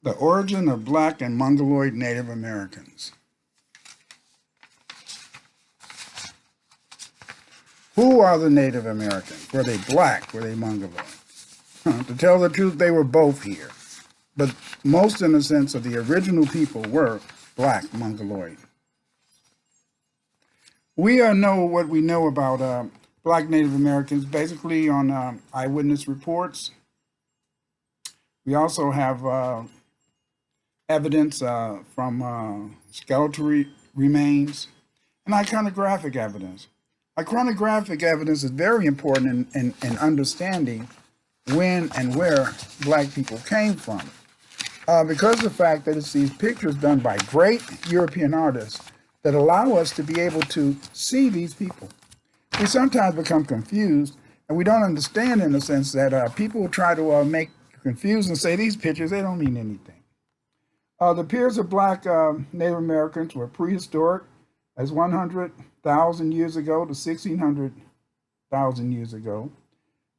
The origin of black and Mongoloid Native Americans. Who are the Native Americans? Were they black? Were they Mongoloid? To tell the truth, they were both here. But most in the sense of the original people were black Mongoloid. We know what we know about black Native Americans basically on eyewitness reports. We also have evidence from skeletal remains and iconographic evidence. Iconographic evidence is very important in understanding when and where black people came from. Because of the fact that it's these pictures done by great European artists that allow us to be able to see these people. We sometimes become confused and we don't understand in the sense that people try to make you confused and say these pictures, they don't mean anything. The periods of black Native Americans were prehistoric as 100,000 years ago to 1,600,000 years ago.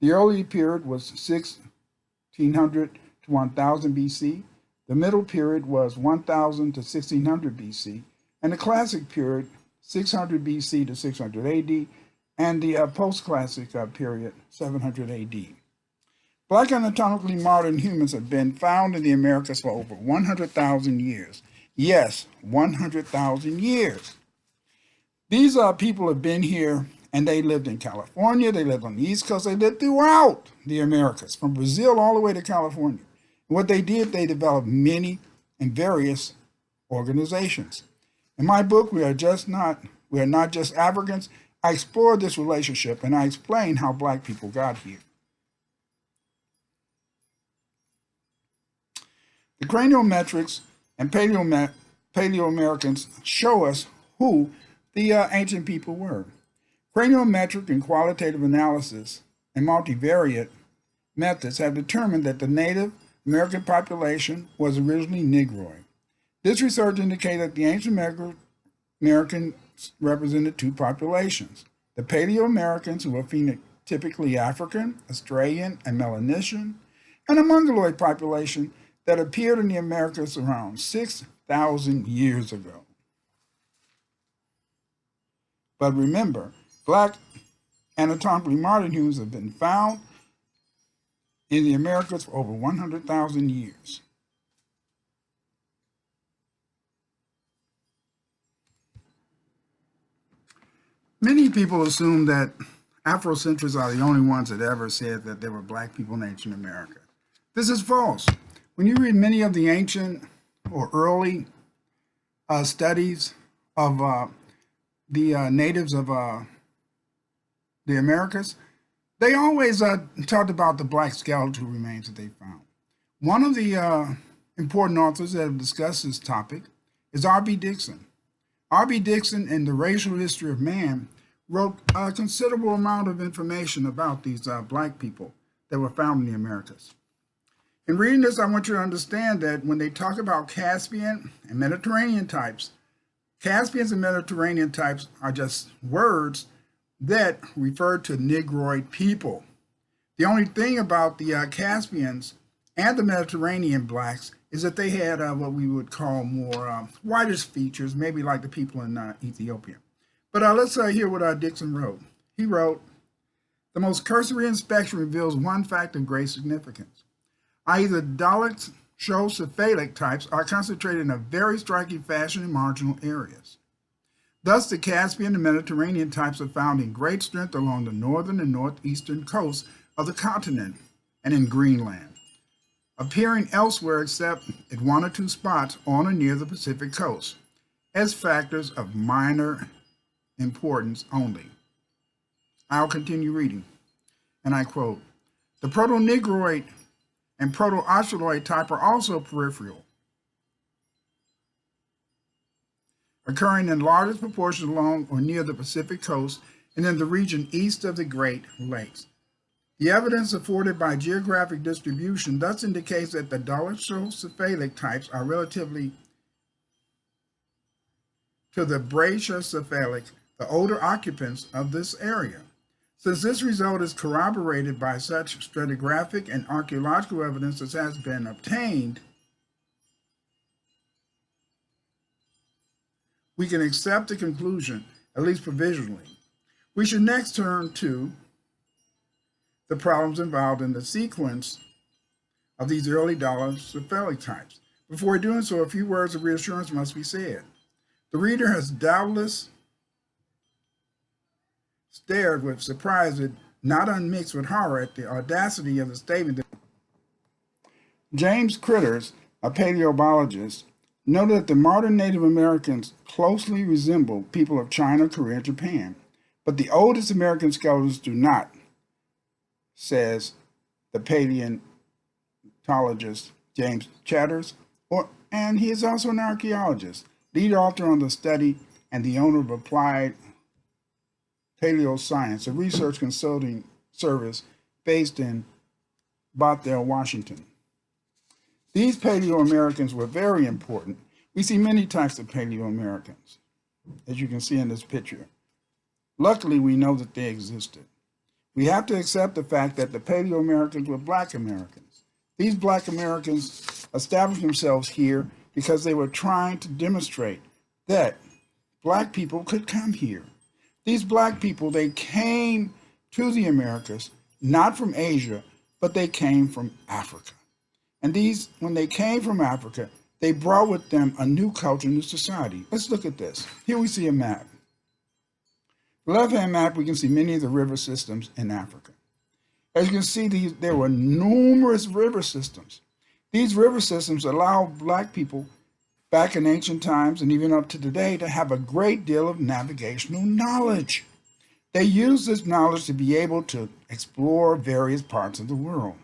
The early period was 1,600 to 1,000 BC. The middle period was 1,000 to 1,600 BC. And the classic period, 600 BC to 600 AD. And the post-classic period, 700 AD. Black anatomically modern humans have been found in the Americas for over 100,000 years. Yes, 100,000 years. These people have been here and they lived in California, they lived on the East Coast, they lived throughout the Americas, from Brazil all the way to California. And what they did, they developed many and various organizations. In my book, we are not just Africans. I explore this relationship and I explain how black people got here. The Craniometrics and Paleoamericans show us who the ancient people were. Craniometric and qualitative analysis and multivariate methods have determined that the Native American population was originally Negroid. This research indicated that the ancient Americans represented two populations: the Paleoamericans, who were phenotypically African, Australian, and Melanesian, and a Mongoloid population that appeared in the Americas around 6,000 years ago. But remember, black anatomically modern humans have been found in the Americas for over 100,000 years. Many people assume that Afrocentrists are the only ones that ever said that there were black people in ancient America. This is false. When you read many of the ancient or early studies of the natives of the Americas, they always talked about the black skeletal remains that they found. One of the important authors that have discussed this topic is R.B. Dixon. R.B. Dixon, in The Racial History of Man, wrote a considerable amount of information about these black people that were found in the Americas. In reading this, I want you to understand that when they talk about Caspian and Mediterranean types, Caspians and Mediterranean types are just words that refer to Negroid people. The only thing about the Caspians and the Mediterranean blacks is that they had what we would call more whitish features, maybe like the people in Ethiopia. But let's hear what Dixon wrote. He wrote, "The most cursory inspection reveals one fact of great significance. Either dolichocephalic types are concentrated in a very striking fashion in marginal areas. Thus, the Caspian and Mediterranean types are found in great strength along the northern and northeastern coasts of the continent and in Greenland, appearing elsewhere except at one or two spots on or near the Pacific coast, as factors of minor importance only." I'll continue reading, and I quote, "The Proto-Negroid and Proto-Australoid type are also peripheral, occurring in largest proportions along or near the Pacific coast and in the region east of the Great Lakes. The evidence afforded by geographic distribution thus indicates that the dolichocephalic types are relatively to the brachycephalic, the older occupants of this area. Since this result is corroborated by such stratigraphic and archaeological evidence as has been obtained, we can accept the conclusion, at least provisionally. We should next turn to the problems involved in the sequence of these early dollar-cephalic types. Before doing so, a few words of reassurance must be said. The reader has doubtless stared with surprise, but not unmixed with horror, at the audacity of the statement that James Critters, a paleobiologist, noted that the modern Native Americans closely resemble people of China, Korea, and Japan, but the oldest American skeletons do not, says the paleontologist James Chatters, and he is also an archaeologist, lead author on the study and the owner of Applied Paleoscience, a research consulting service based in Bothell, Washington. These Paleoamericans were very important. We see many types of Paleoamericans, as you can see in this picture. Luckily, we know that they existed. We have to accept the fact that the Paleoamericans were Black Americans. These Black Americans established themselves here because they were trying to demonstrate that Black people could come here. These Black people, they came to the Americas, not from Asia, but they came from Africa. And these, when they came from Africa, they brought with them a new culture, new society. Let's look at this. Here we see a map. The left-hand map, we can see many of the river systems in Africa. As you can see, there were numerous river systems. These river systems allow Black people back in ancient times and even up to today to have a great deal of navigational knowledge. They use this knowledge to be able to explore various parts of the world.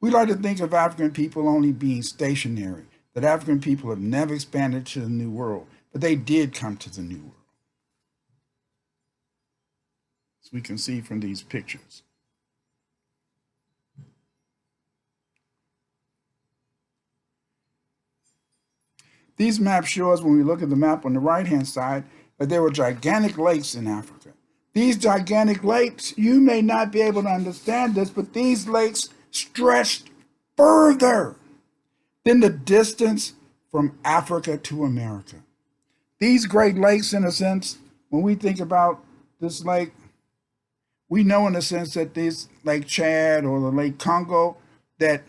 We like to think of African people only being stationary, that African people have never expanded to the New World, but they did come to the New World. As we can see from these pictures. These maps show us, when we look at the map on the right-hand side, that there were gigantic lakes in Africa. These gigantic lakes, you may not be able to understand this, but these lakes stretched further than the distance from Africa to America. These Great Lakes, in a sense, when we think about this lake, we know in a sense that this Lake Chad or the Lake Congo that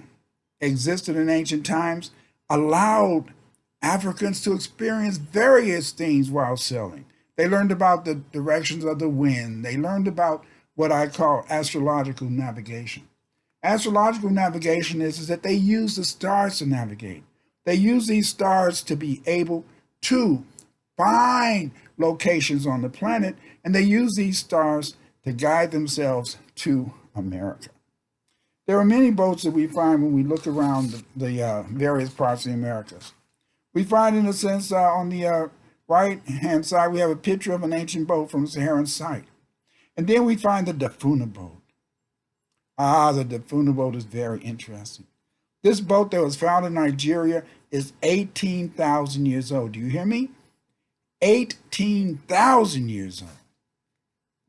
existed in ancient times allowed Africans to experience various things while sailing. They learned about the directions of the wind. They learned about what I call astrological navigation. Astrological navigation is that they use the stars to navigate. They use these stars to be able to find locations on the planet, and they use these stars to guide themselves to America. There are many boats that we find when we look around the various parts of the Americas. We find, in a sense, on the right-hand side, we have a picture of an ancient boat from the Saharan site. And then we find the Dafuna boat. The Dafuna boat is very interesting. This boat that was found in Nigeria is 18,000 years old. Do you hear me? 18,000 years old.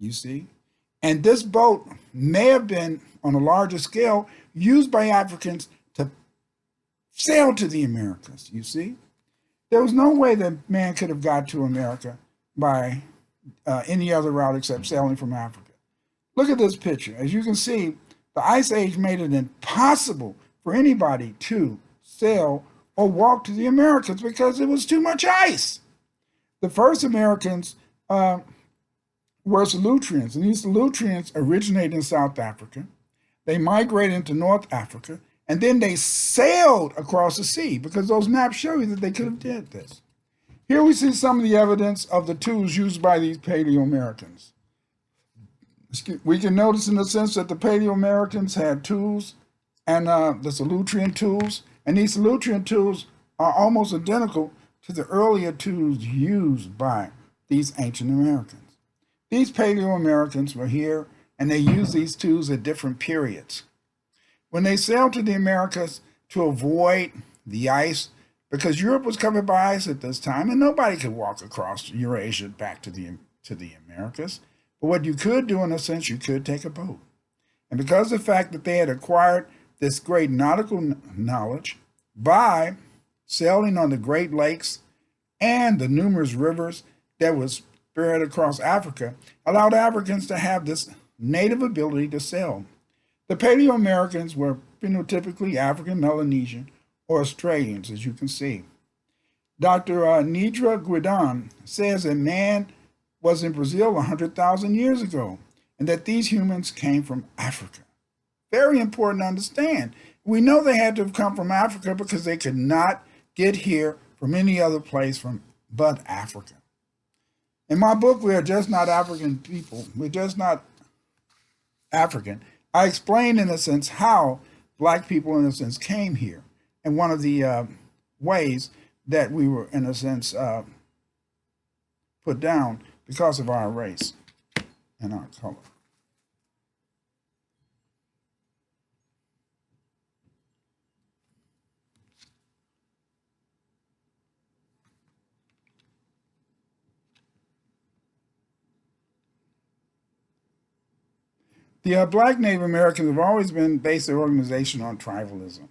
You see? And this boat may have been, on a larger scale, used by Africans to sail to the Americas, you see? There was no way that man could have got to America by any other route except sailing from Africa. Look at this picture. As you can see, the Ice Age made it impossible for anybody to sail or walk to the Americas because it was too much ice. The first Americans were Solutreans, and these Solutreans originated in South Africa. They migrated into North Africa, and then they sailed across the sea because those maps show you that they could have did this. Here we see some of the evidence of the tools used by these Paleoamericans. We can notice in the sense that the Paleoamericans had tools and the Solutrean tools, and these Solutrean tools are almost identical to the earlier tools used by these ancient Americans. These Paleoamericans were here, and they used these tools at different periods. When they sailed to the Americas to avoid the ice, because Europe was covered by ice at this time, and nobody could walk across Eurasia back to the Americas. But what you could do, in a sense, you could take a boat. And because of the fact that they had acquired this great nautical knowledge by sailing on the Great Lakes and the numerous rivers that was spread across Africa allowed Africans to have this native ability to sell. The Paleoamericans were phenotypically African Melanesian or Australians, as you can see. Dr. Nidra Guidan says that man was in Brazil 100,000 years ago and that these humans came from Africa. Very important to understand. We know they had to have come from Africa because they could not get here from any other place but Africa. In my book, We Are Just Not African People, We're Just Not African, I explain in a sense how black people in a sense came here. And one of the ways that we were in a sense put down because of our race and our color. The black Native Americans have always based their organization on tribalism.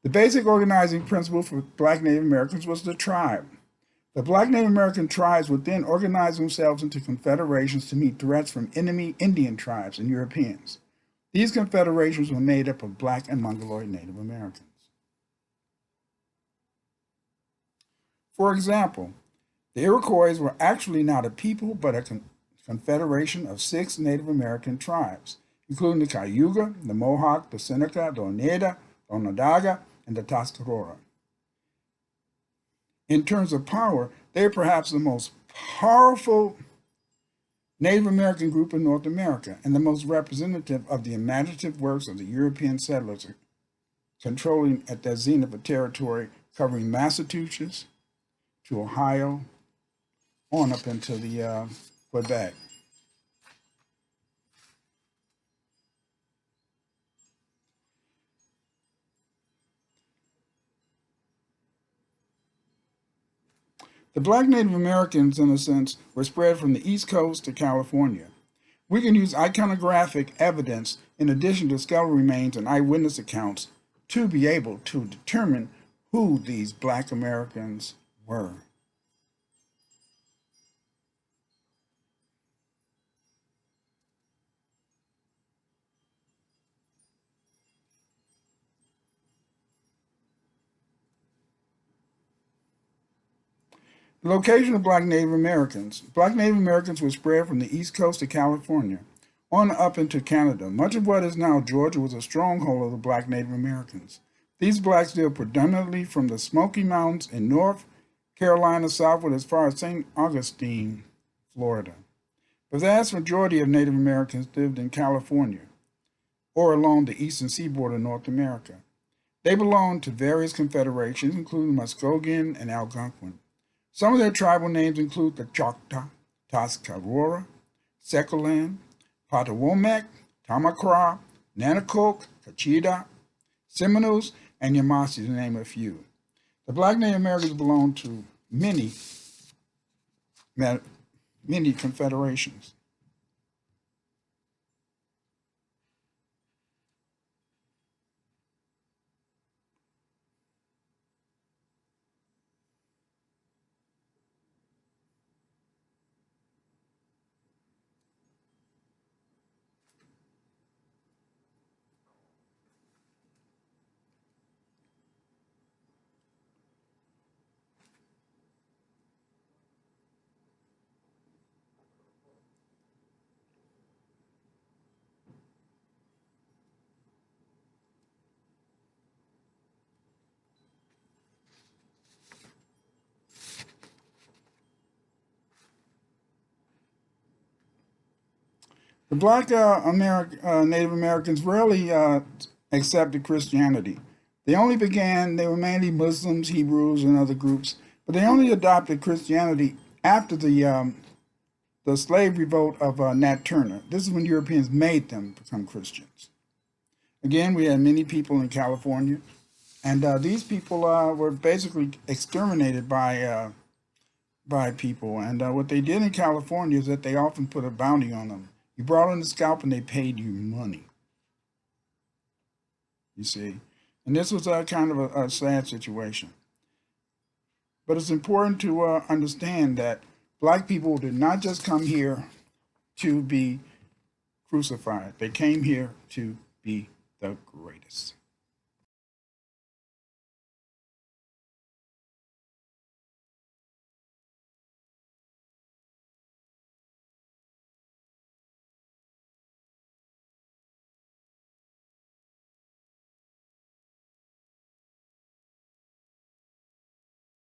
The basic organizing principle for black Native Americans was the tribe. The black Native American tribes would then organize themselves into confederations to meet threats from enemy Indian tribes and Europeans. These confederations were made up of black and Mongoloid Native Americans. For example, the Iroquois were actually not a people, but a confederation of 6 Native American tribes, including the Cayuga, the Mohawk, the Seneca, the Oneida, the Onondaga, and the Tuscarora. In terms of power, they are perhaps the most powerful Native American group in North America and the most representative of the imaginative works of the European settlers, controlling at their zenith a territory covering Massachusetts to Ohio, on up into the Quebec. The black Native Americans, in a sense, were spread from the East Coast to California. We can use iconographic evidence in addition to skeletal remains and eyewitness accounts to be able to determine who these black Americans were. The location of black Native Americans. Black Native Americans were spread from the East Coast to California, on up into Canada. Much of what is now Georgia was a stronghold of the black Native Americans. These blacks lived predominantly from the Smoky Mountains in North Carolina southward as far as St. Augustine, Florida. The vast majority of Native Americans lived in California or along the eastern seaboard of North America. They belonged to various confederations, including Muskogean and Algonquin. Some of their tribal names include the Choctaw, Tuscarora, Secolan, Patawomac, Tamakra, Nanacoke, Cachita, Seminoles, and Yamasee, to name a few. The black Native Americans belong to many confederations. The black Native Americans rarely accepted Christianity. They were mainly Muslims, Hebrews, and other groups, but they only adopted Christianity after the slave revolt of Nat Turner. This is when Europeans made them become Christians. Again, we had many people in California, and these people were basically exterminated by people. And what they did in California is that they often put a bounty on them. You brought in the scalp and they paid you money. You see? And this was kind of a sad situation. But it's important to understand that Black people did not just come here to be crucified. They came here to be the greatest.